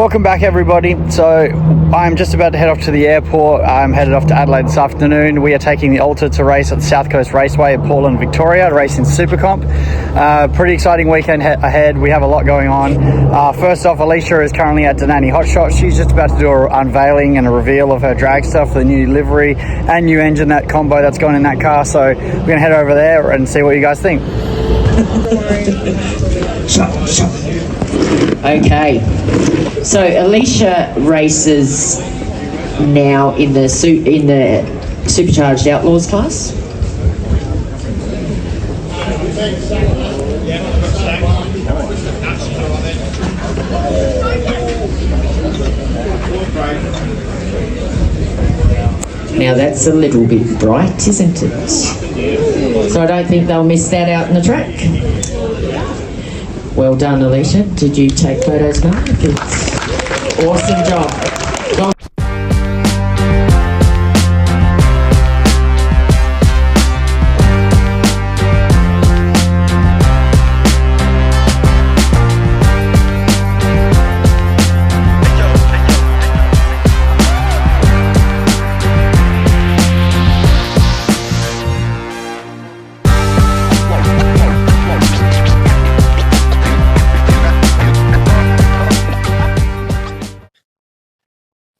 Welcome back, everybody. So I'm just about to head off to the airport. I'm headed off to Adelaide this afternoon. We are taking the Alta to race at the South Coast Raceway at Portland, Victoria, to race in Supercomp. Pretty exciting weekend ahead. We have a lot going on. First off, Alicia is currently at Denani Hot Shot. She's just about to do an unveiling and a reveal of her drag stuff, the new livery and new engine, that combo that's going in that car. So we're going to head over there and see what you guys think. Okay, so Alicia races now in the Supercharged Outlaws class. Now that's a little bit bright, isn't it? So I don't think they'll miss that out in the track. Well done, Alicia. Did you take photos now? Awesome job.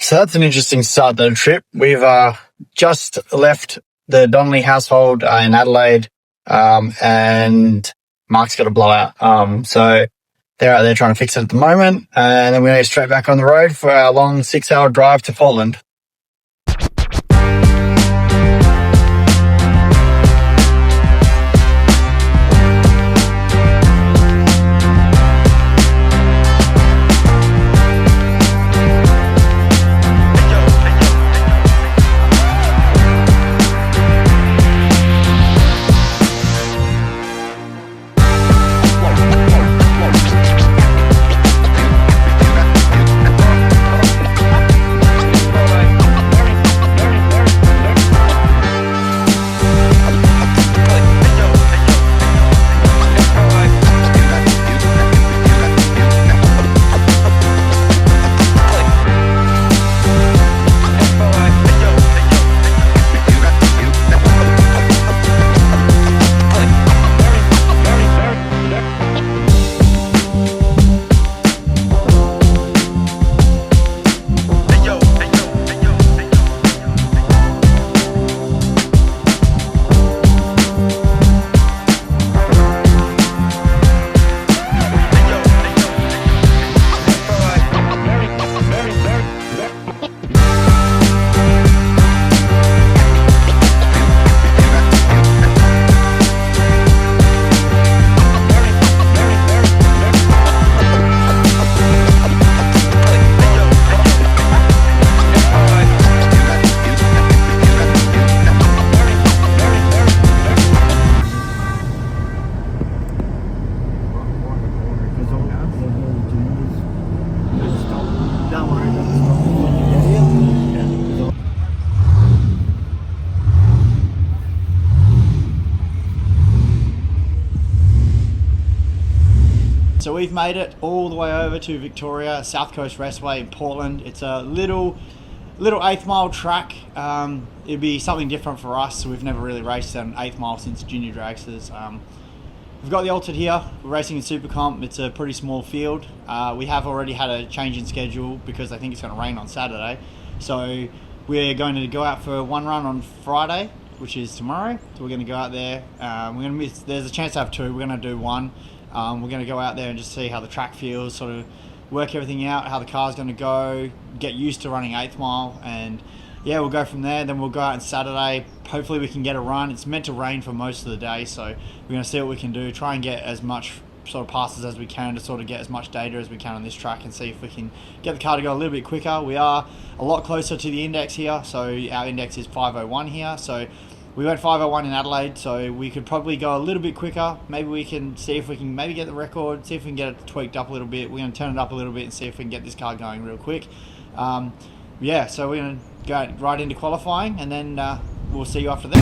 So that's an interesting start to the trip. We've just left the Donnelly household in Adelaide, and Mark's got a blowout. So they're out there trying to fix it at the moment, and then we're going to go straight back on the road for our long 6-hour drive to Portland. So we've made it all the way over to Victoria, South Coast Raceway in Portland. It's a little 8th mile track. It'd be something different for us. We've never really raced an 8th mile since junior dragsters. We've got the Altered here. We're racing in Supercomp. It's a pretty small field. We have already had a change in schedule because I think it's going to rain on Saturday. So we're going to go out for one run on Friday, which is tomorrow. So we're going to go out there. There's a chance to have two. We're going to do one. We're going to go out there and just see how the track feels, sort of work everything out, how the car's going to go, get used to running 8th mile, and yeah, we'll go from there. Then we'll go out on Saturday. Hopefully we can get a run. It's meant to rain for most of the day, so we're going to see what we can do, try and get as much sort of passes as we can to sort of get as much data as we can on this track and see if we can get the car to go a little bit quicker. We are a lot closer to the index here, so our index is 5:01 here, so we went 5:01 in Adelaide, so we could probably go a little bit quicker. Maybe we can see if we can maybe get the record, see if we can get it tweaked up a little bit. We're going to turn it up a little bit and see if we can get this car going real quick. Yeah, so we're going to go right into qualifying, and then we'll see you after that.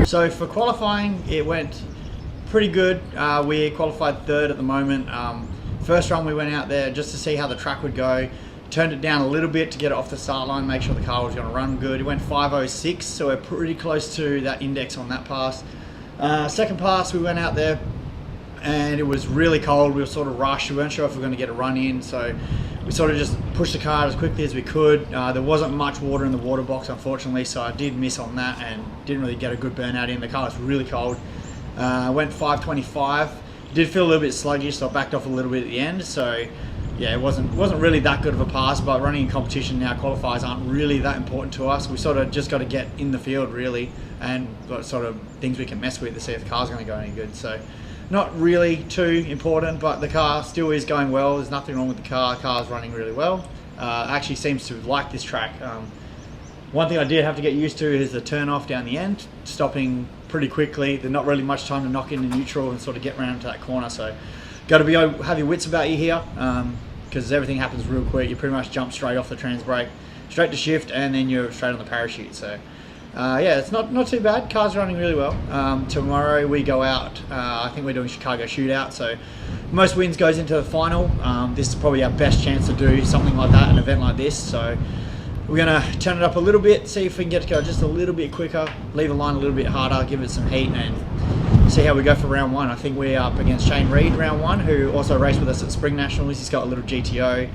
So for qualifying, it went pretty good. We qualified third at the moment. First run we went out there just to see how the track would go. Turned it down a little bit to get it off the start line, make sure the car was going to run good. It went 5:06, so we're pretty close to that index on that pass. Second pass, we went out there and it was really cold. We were sort of rushed. We weren't sure if we were going to get a run in, so we sort of just pushed the car as quickly as we could. There wasn't much water in the water box, unfortunately, so I did miss on that and didn't really get a good burnout in. The car was really cold. Went 5:25. Did feel a little bit sluggish, so I backed off a little bit at the end. So yeah, it wasn't really that good of a pass, but running in competition now, qualifiers aren't really that important to us. We sort of just got to get in the field really, and got sort of things we can mess with to see if the car's going to go any good. So not really too important, but the car still is going well. There's nothing wrong with the car. The car's running really well. Actually seems to like this track. One thing I did have to get used to is the turn off down the end, stopping pretty quickly. There's not really much time to knock into neutral and sort of get around to that corner. So got to have your wits about you here, because everything happens real quick. You pretty much jump straight off the trans brake, straight to shift, and then you're straight on the parachute. So yeah, it's not too bad. Car's running really well. Tomorrow we go out. I think we're doing Chicago Shootout, so most wins goes into the final. This is probably our best chance to do something like that, an event like this. So we're going to turn it up a little bit, see if we can get to go just a little bit quicker, leave the line a little bit harder, give it some heat, and see how we go for round one. I think we're up against Shane Reed, round one, who also raced with us at Spring Nationals. He's got a little GTO.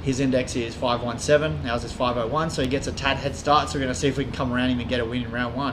His index is 517, ours is 501, so he gets a tad head start. So we're going to see if we can come around him and get a win in round one.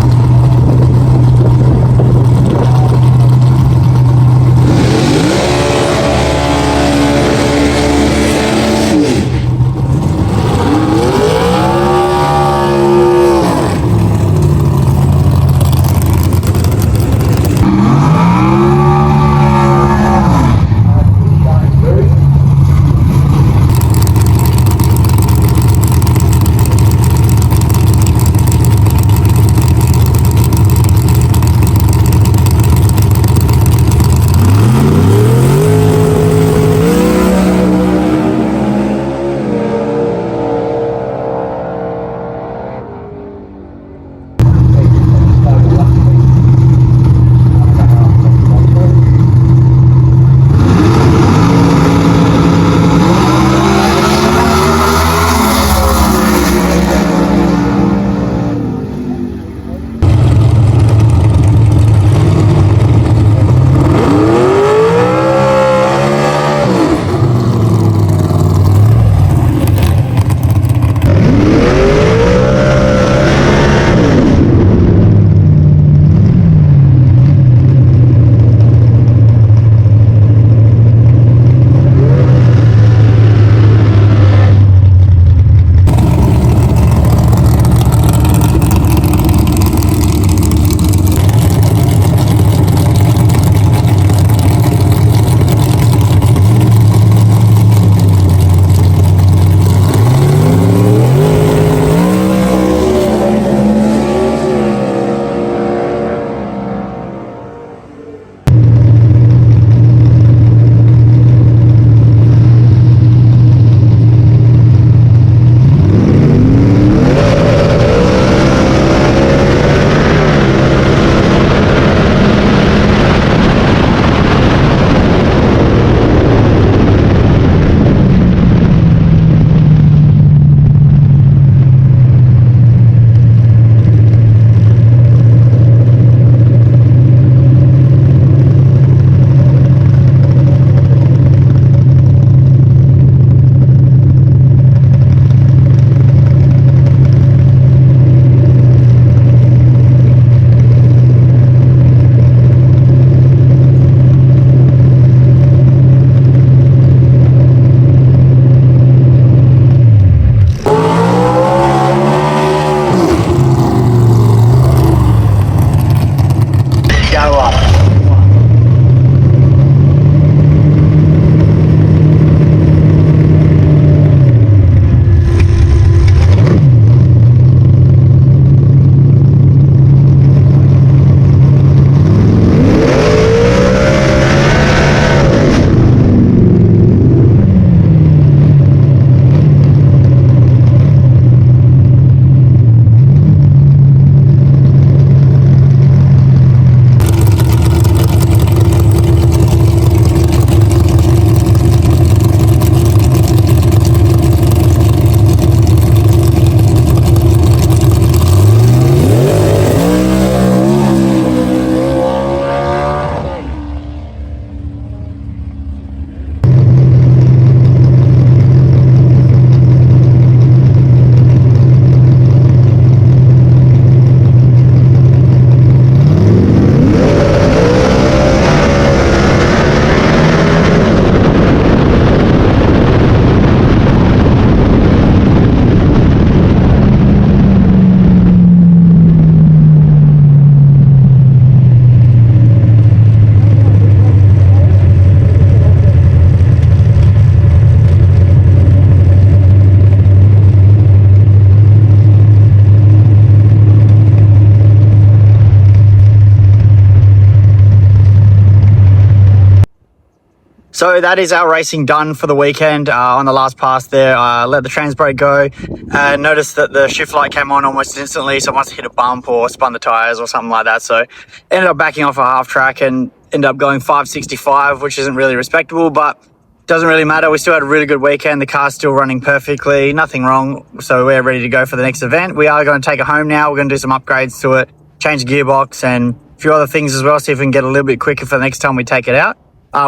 So that is our racing done for the weekend. On the last pass there, I let the trans brake go and noticed that the shift light came on almost instantly, so I must have hit a bump or spun the tyres or something like that. So ended up backing off a half track and ended up going 565, which isn't really respectable, but doesn't really matter. We still had a really good weekend. The car's still running perfectly, nothing wrong. So we're ready to go for the next event. We are going to take it home now. We're going to do some upgrades to it, change the gearbox and a few other things as well, see if we can get a little bit quicker for the next time we take it out.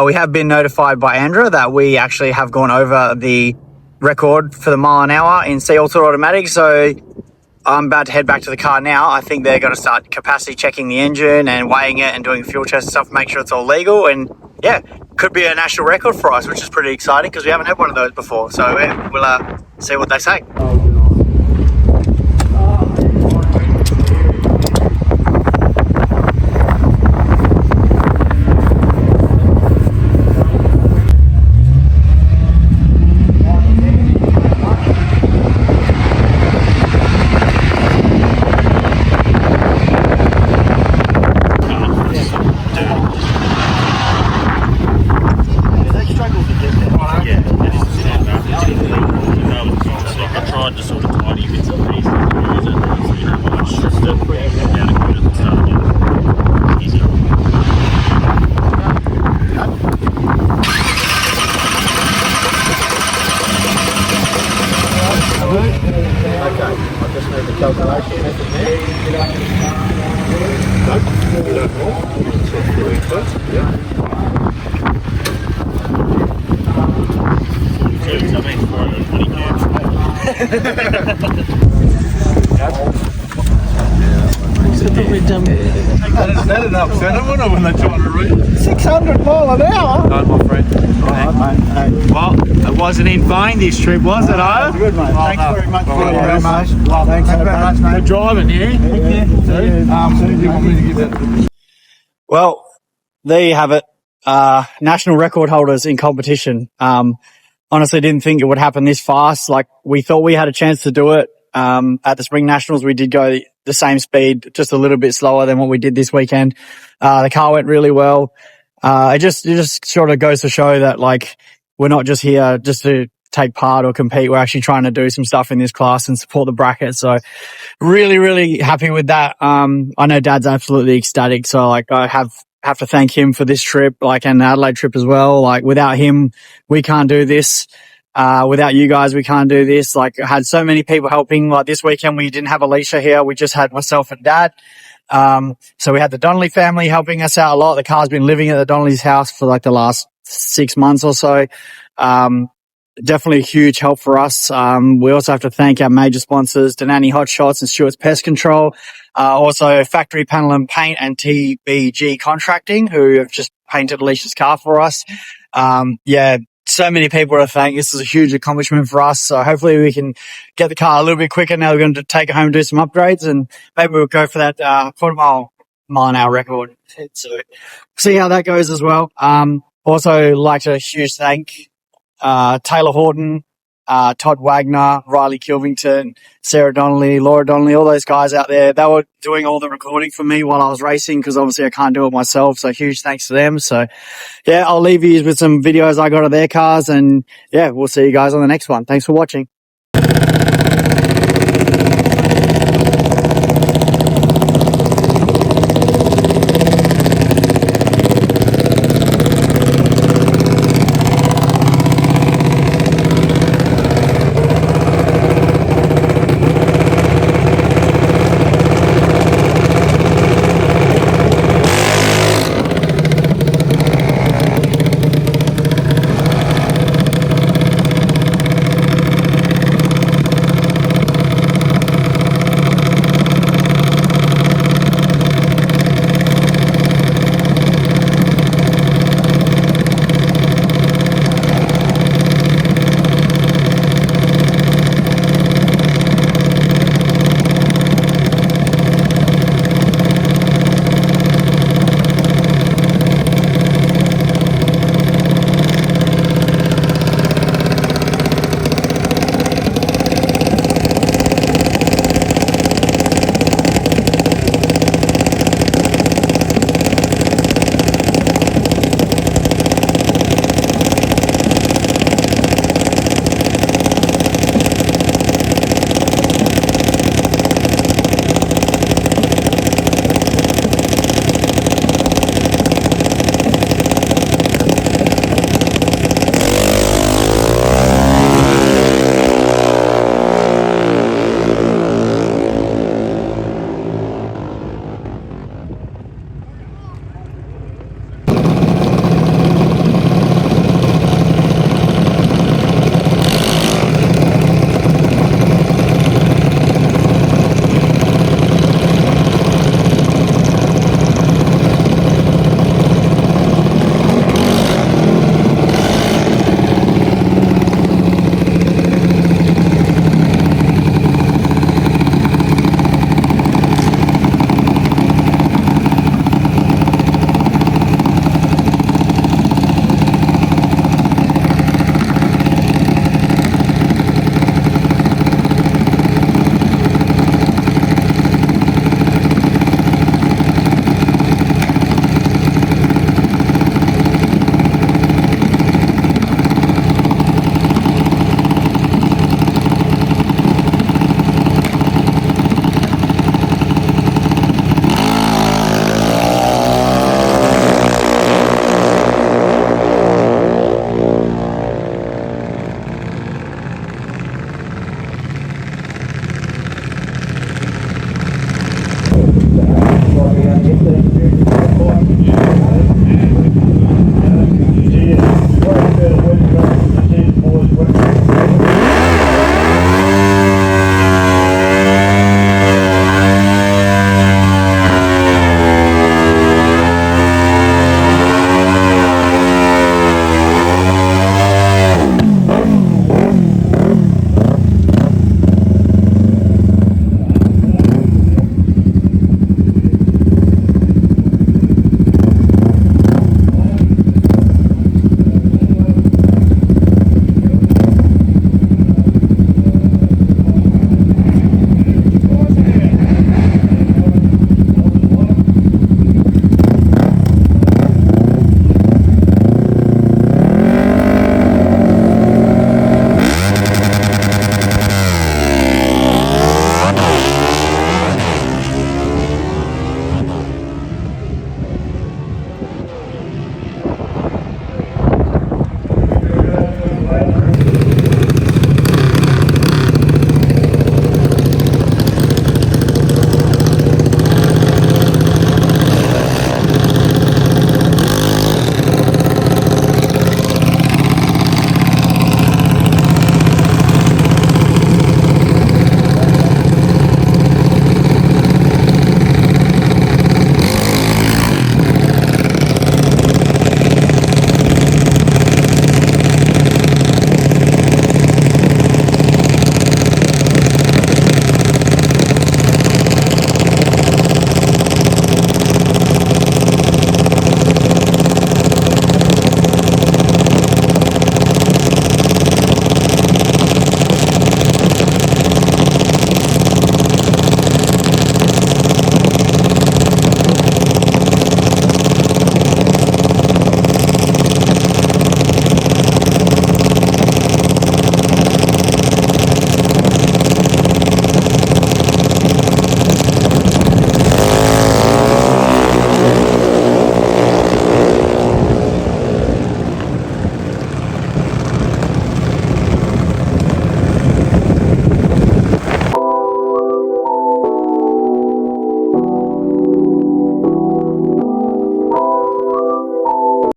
We have been notified by Andra that we actually have gone over the record for the mile an hour in C Auto Automatic. So I'm about to head back to the car now. I think they're going to start capacity checking the engine and weighing it and doing fuel test stuff, make sure it's all legal. And yeah, could be a national record for us, which is pretty exciting because we haven't had one of those before. So yeah, we'll see what they say. That'd upset them, wouldn't it, when they're trying to read? 600 mile an hour? No, my friend. Well, it wasn't in vain this trip, was it, eh? Good, mate. Thanks very much for your information. Thanks very much, mate. Good driving, yeah? Do you want me to give that? Well, there you have it. National record holders in competition. Honestly, didn't think it would happen this fast. Like, we thought we had a chance to do it. At the Spring Nationals, we did go the same speed, just a little bit slower than what we did this weekend. The car went really well. It just sort of goes to show that, like, we're not just here just to take part or compete. We're actually trying to do some stuff in this class and support the bracket. So really, really happy with that. I know Dad's absolutely ecstatic. So, like, I have to thank him for this trip, like, and the Adelaide trip as well. Like, without him, we can't do this. Without you guys, we can't do this. Like, I had so many people helping. Like, this weekend, we didn't have Alicia here. We just had myself and Dad. So we had the Donnelly family helping us out a lot. The car's been living at the Donnelly's house for like the last 6 months or so. Definitely a huge help for us. We also have to thank our major sponsors, Denani Hot Shots and Stewart's Pest Control. Also Factory Panel and Paint and TBG Contracting, who have just painted Alicia's car for us. Yeah, so many people to thank. This is a huge accomplishment for us. So hopefully we can get the car a little bit quicker. Now we're going to take it home and do some upgrades, and maybe we'll go for that quarter mile an hour record. So see how that goes as well. Also like to huge thank Taylor Horton, Todd Wagner, Riley Kilvington, Sarah Donnelly, Laura Donnelly, all those guys out there. They were doing all the recording for me while I was racing because obviously I can't do it myself. So huge thanks to them. So yeah, I'll leave you with some videos I got of their cars, and yeah, we'll see you guys on the next one. Thanks for watching.